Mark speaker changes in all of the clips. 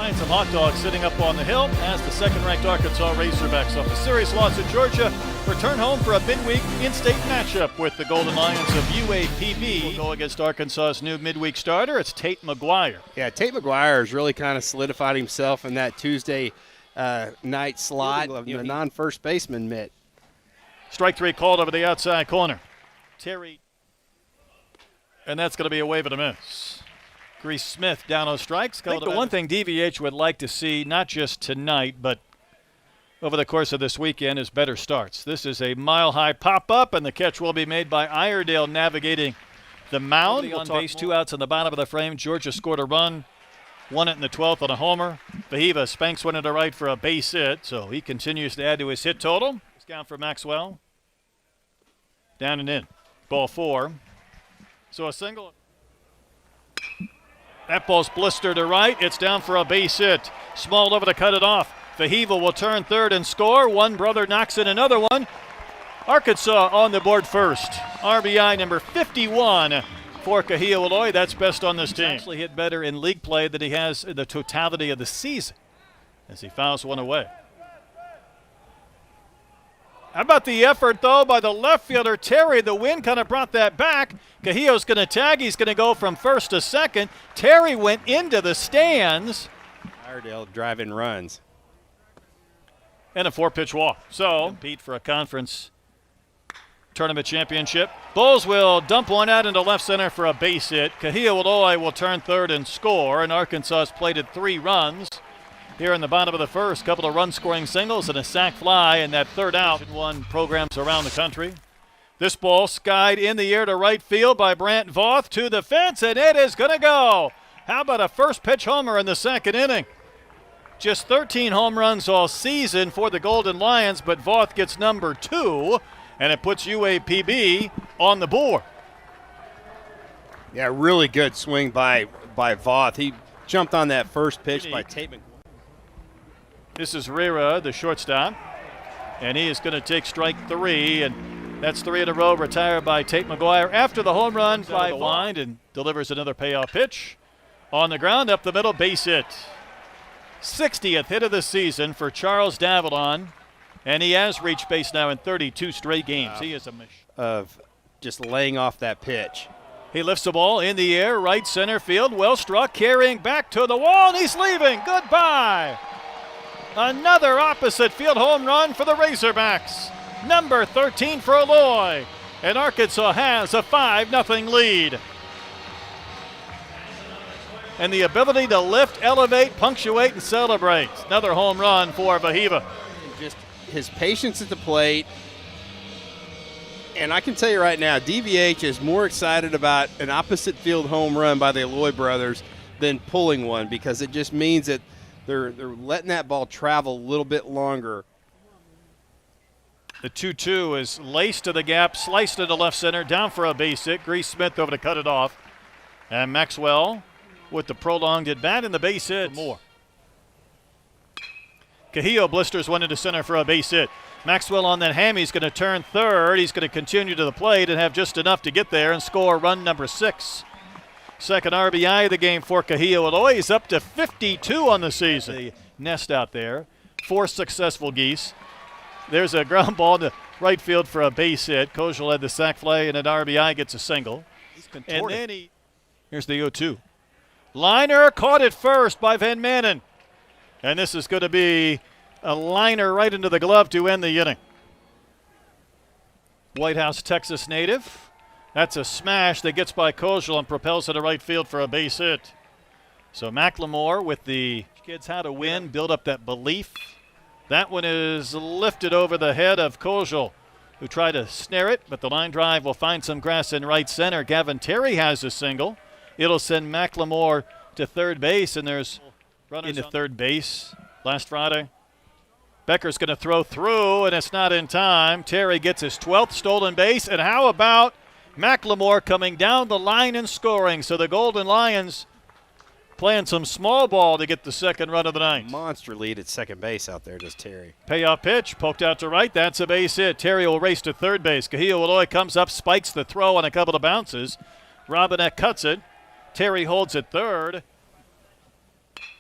Speaker 1: Find some hot dogs sitting up on the hill as the second-ranked Arkansas Razorbacks, off a series loss at Georgia, return home for a midweek in-state matchup with the Golden Lions of UAPB. Will go against Arkansas's new midweek starter. It's Tate McGuire.
Speaker 2: Yeah, Tate McGuire has really kind of solidified himself in that Tuesday night slot of the non-first baseman mitt.
Speaker 1: Strike three called over the outside corner. Terry. And that's going to be a wave and a miss. Grease Smith down on strikes. I think the one thing DVH would like to see, not just tonight, but over the course of this weekend, is better starts. This is a mile-high pop-up, and the catch will be made by Iredale navigating the mound. On base, 2 outs in the bottom of the frame. Georgia scored a run, won it in the 12th on a homer. Fahiva spanks one into right for a base hit, so he continues to add to his hit total. It's down for Maxwell. Down and in. Ball 4. So a single. That ball's blistered to right. It's down for a base hit. Small over to cut it off. Fahiva will turn third and score. One brother knocks in another one. Arkansas on the board first. RBI number 51 for Becker and Aloy. That's best on this team. He's actually hit better in league play than he has in the totality of the season as he fouls one away. How about the effort, though, by the left fielder, Terry? The wind kind of brought that back. Cahillo's going to tag. He's going to go from first to second. Terry went into the stands.
Speaker 2: Iredale driving runs.
Speaker 1: And a 4-pitch walk. So, compete for a conference tournament championship. Bulls will dump one out into left center for a base hit. Becker and Aloy will turn third and score. And Arkansas's plated 3 runs. Here in the bottom of the first, couple of run-scoring singles and a sac fly, and that third out in one programs around the country. This ball skied in the air to right field by Brant Voth to the fence, and it is going to go. How about a first-pitch homer in the second inning? Just 13 home runs all season for the Golden Lions, but Voth gets number 2, and it puts UAPB on the board.
Speaker 2: Yeah, really good swing by Voth. He jumped on that first pitch by Tate McGuire.
Speaker 1: This is Rera, the shortstop, and he is going to take strike 3, and that's 3 in a row retired by Tate McGuire after the home run by the wind, and delivers another payoff pitch. On the ground, up the middle, base hit. 60th hit of the season for Charles Davalon, and he has reached base now in 32 straight games. He is a machine
Speaker 2: of just laying off that pitch.
Speaker 1: He lifts the ball in the air, right center field, well struck, carrying back to the wall, and he's leaving. Goodbye. Another opposite field home run for the Razorbacks. Number 13 for Aloy. And Arkansas has a 5-0 lead. And the ability to lift, elevate, punctuate, and celebrate. Another home run for Fahiva.
Speaker 2: Just his patience at the plate. And I can tell you right now, DVH is more excited about an opposite field home run by the Aloy brothers than pulling one, because it just means that they're letting that ball travel a little bit longer.
Speaker 1: The 2-2 is laced to the gap, sliced into left center, down for a base hit. Grease Smith over to cut it off. And Maxwell with the prolonged at bat and the base hit. More. Cahillo blisters one into center for a base hit. Maxwell on that hammy is going to turn third. He's going to continue to the plate and have just enough to get there and score run number 6. Second RBI of the game for Becker and Aloy. He's up to 52 on the season. The nest out there. 4 successful geese. There's a ground ball to right field for a base hit. Kojal had the sac fly, and an RBI gets a single. And then here's the 0-2. Liner caught it first by Van Manen. And this is going to be a liner right into the glove to end the inning. White House, Texas native. That's a smash that gets by Kojal and propels it to right field for a base hit. So McLemore with the kids how to win, build up that belief. That one is lifted over the head of Kojal, who tried to snare it, but the line drive will find some grass in right center. Gavin Terry has a single. It'll send McLemore to third base, and there's runners into third base last Friday. Becker's going to throw through, and it's not in time. Terry gets his 12th stolen base, and how about McLemore coming down the line and scoring? So the Golden Lions playing some small ball to get the second run of the night.
Speaker 2: Monster lead at second base out there, does Terry.
Speaker 1: Payoff pitch, poked out to right. That's a base hit. Terry will race to third base. Becker and Aloy comes up, spikes the throw on a couple of bounces. Robinette cuts it. Terry holds it third.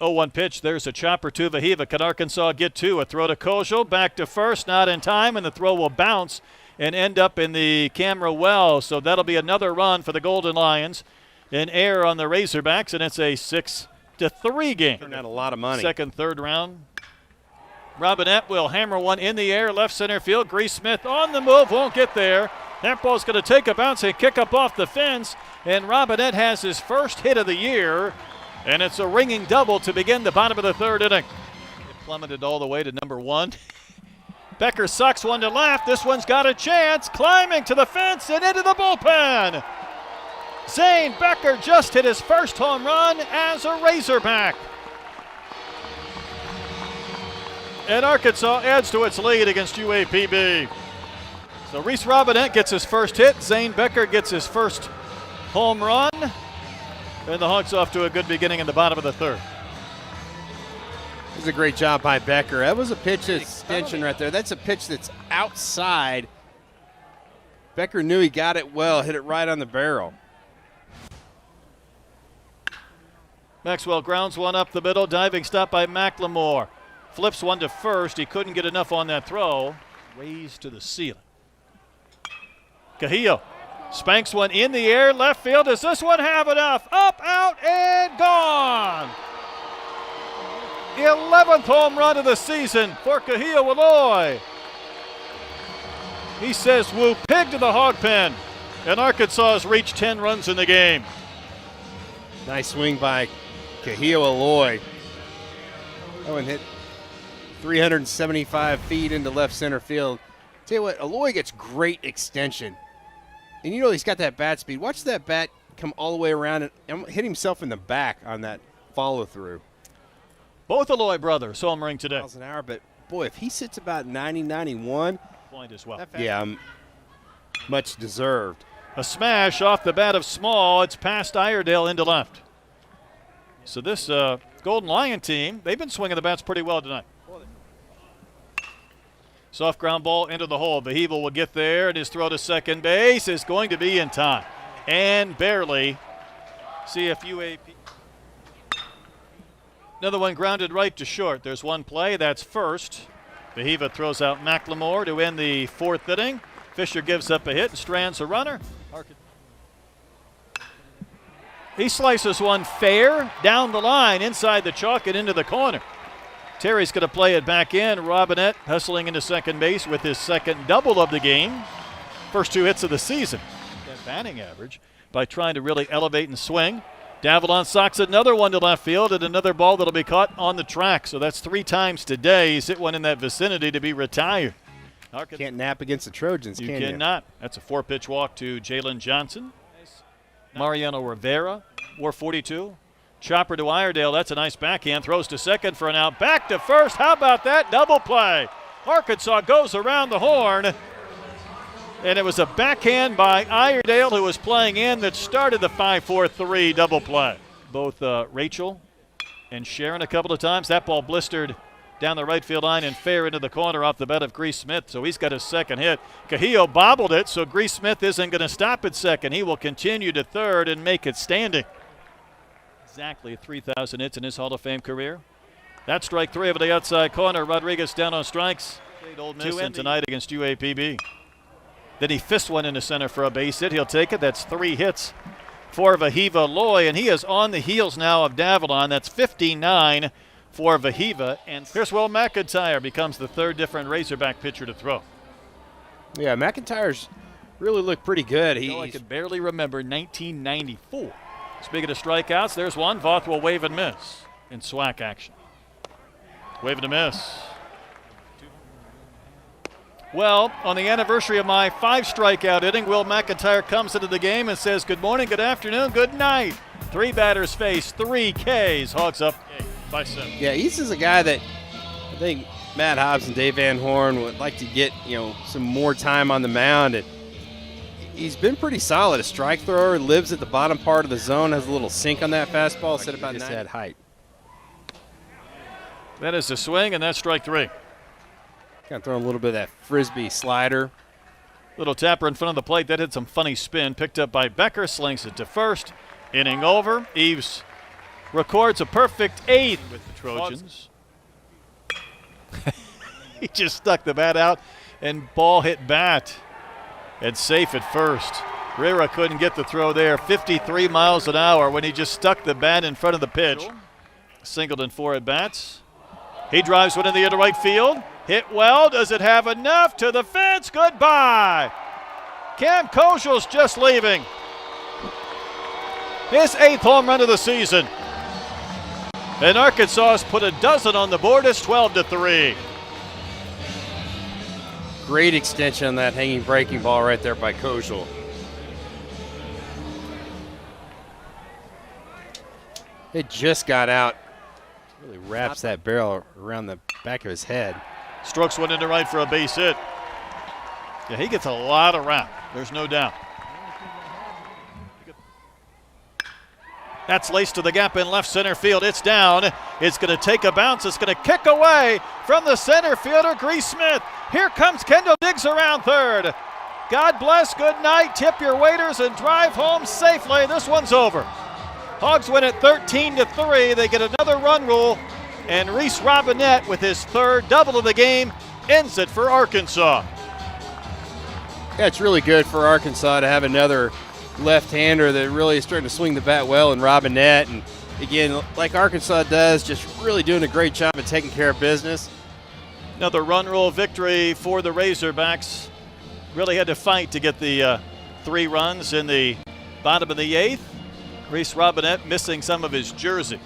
Speaker 1: 0-1 pitch. There's a chopper to Vahiva. Can Arkansas get two? A throw to Kozel. Back to first. Not in time, and the throw will bounce and end up in the camera well. So that'll be another run for the Golden Lions. An error on the Razorbacks, and it's a 6-3 game.
Speaker 2: Turned out a lot of money.
Speaker 1: Second, third round. Robinette will hammer one in the air, left center field. Grease Smith on the move, won't get there. That ball's going to take a bounce and kick up off the fence, and Robinette has his first hit of the year, and it's a ringing double to begin the bottom of the third inning. It plummeted all the way to number one. Becker sucks one to left. This one's got a chance, climbing to the fence and into the bullpen. Zane Becker just hit his first home run as a Razorback. And Arkansas adds to its lead against UAPB. So Reese Robinette gets his first hit. Zane Becker gets his first home run. And the Hogs off to a good beginning in the bottom of the third.
Speaker 2: This is a great job by Becker. That was a pitch extension right there. That's a pitch that's outside. Becker knew he got it well, hit it right on the barrel.
Speaker 1: Maxwell grounds one up the middle. Diving stop by McLemore. Flips one to first. He couldn't get enough on that throw. Raised to the ceiling. Cahillo spanks one in the air. Left field. Does this one have enough? Up, out, and gone. 11th home run of the season for Cahillo Aloy. He says woo pig to the hog pen. And Arkansas has reached 10 runs in the game.
Speaker 2: Nice swing by Cahillo Aloy. That one hit 375 feet into left center field. Tell you what, Aloy gets great extension. And you know he's got that bat speed. Watch that bat come all the way around and hit himself in the back on that follow through.
Speaker 1: Both Aloy brothers homering today.
Speaker 2: Miles an hour, but boy, if he sits about 90-91,
Speaker 1: point as well.
Speaker 2: Yeah, much deserved.
Speaker 1: A smash off the bat of Small. It's past Iredale into left. So this Golden Lion team, they've been swinging the bats pretty well tonight. Soft ground ball into the hole. Vahiva will get there, and his throw to second base is going to be in time. And barely. See if UAP. Another one grounded right to short. There's one play. That's first. Vahiva throws out McLemore to end the fourth inning. Fisher gives up a hit and strands a runner. He slices one fair down the line inside the chalk and into the corner. Terry's going to play it back in. Robinette hustling into second base with his second double of the game. First two hits of the season. That batting average by trying to really elevate and swing. Davalon socks another one to left field and another ball that'll be caught on the track. So that's 3 times today. He's hit one in that vicinity to be retired.
Speaker 2: Can't nap against the Trojans, can you?
Speaker 1: You cannot. That's a 4-pitch walk to Jalen Johnson. Mariano Rivera, war 42. Chopper to Iredale. That's a nice backhand. Throws to second for an out. Back to first. How about that? Double play. Arkansas goes around the horn. And it was a backhand by Iredale, who was playing in, that started the 5-4-3 double play. Both Rachel and Sharon a couple of times. That ball blistered down the right field line and fair into the corner off the bat of Grease Smith. So he's got his second hit. Cahillo bobbled it, so Grease Smith isn't going to stop at second. He will continue to third and make it standing. Exactly 3,000 hits in his Hall of Fame career. That's strike 3 over the outside corner. Rodriguez down on strikes. Old Miss in tonight against UAPB. Then he fists one into center for a base hit. He'll take it. That's 3 hits for Vahiva Aloy, and he is on the heels now of Davalon. That's 59 for Vahiva. And here's Will McIntyre, becomes the 3rd different Razorback pitcher to throw.
Speaker 2: Yeah, McIntyre's really looked pretty good.
Speaker 1: I could barely remember 1994. Speaking of strikeouts, there's one. Voth will wave and miss in SWAC action. Wave and a miss. Well, on the anniversary of my 5 strikeout inning, Will McIntyre comes into the game and says, good morning, good afternoon, good night. 3 batters face, 3 Ks. Hogs up by 7.
Speaker 2: Yeah, East is a guy that I think Matt Hobbs and Dave Van Horn would like to get, some more time on the mound. And he's been pretty solid. A strike thrower, lives at the bottom part of the zone, has a little sink on that fastball, set about 9 at height.
Speaker 1: That is the swing, and that's strike 3.
Speaker 2: Kind of throwing a little bit of that frisbee slider.
Speaker 1: Little tapper in front of the plate. That had some funny spin. Picked up by Becker. Slings it to first. Inning over. Eves records a perfect 8th with the Trojans. He just stuck the bat out, and ball hit bat. And safe at first. Rira couldn't get the throw there. 53 miles an hour when he just stuck the bat in front of the pitch. Singled in 4 at bats. He drives one in the into right field. Hit well. Does it have enough? To the fence. Goodbye. Cam Kozel's just leaving. His 8th home run of the season. And Arkansas has put a dozen on the board. It's 12-3.
Speaker 2: Great extension on that hanging breaking ball right there by Kozel. It just got out. Really wraps that barrel around the back of his head.
Speaker 1: Strokes one into right for a base hit. Yeah, he gets a lot around. There's no doubt. That's laced to the gap in left center field. It's down. It's going to take a bounce. It's going to kick away from the center fielder, Grease Smith. Here comes Kendall Diggs around third. God bless, good night. Tip your waiters and drive home safely. This one's over. Hogs win it 13-3. They get another run rule. And Reese Robinette, with his 3rd double of the game, ends it for Arkansas.
Speaker 2: Yeah, it's really good for Arkansas to have another left-hander that really is starting to swing the bat well in Robinette. And again, like Arkansas does, just really doing a great job of taking care of business.
Speaker 1: Another run rule victory for the Razorbacks. Really had to fight to get the 3 runs in the bottom of the 8th. Reese Robinette missing some of his jersey.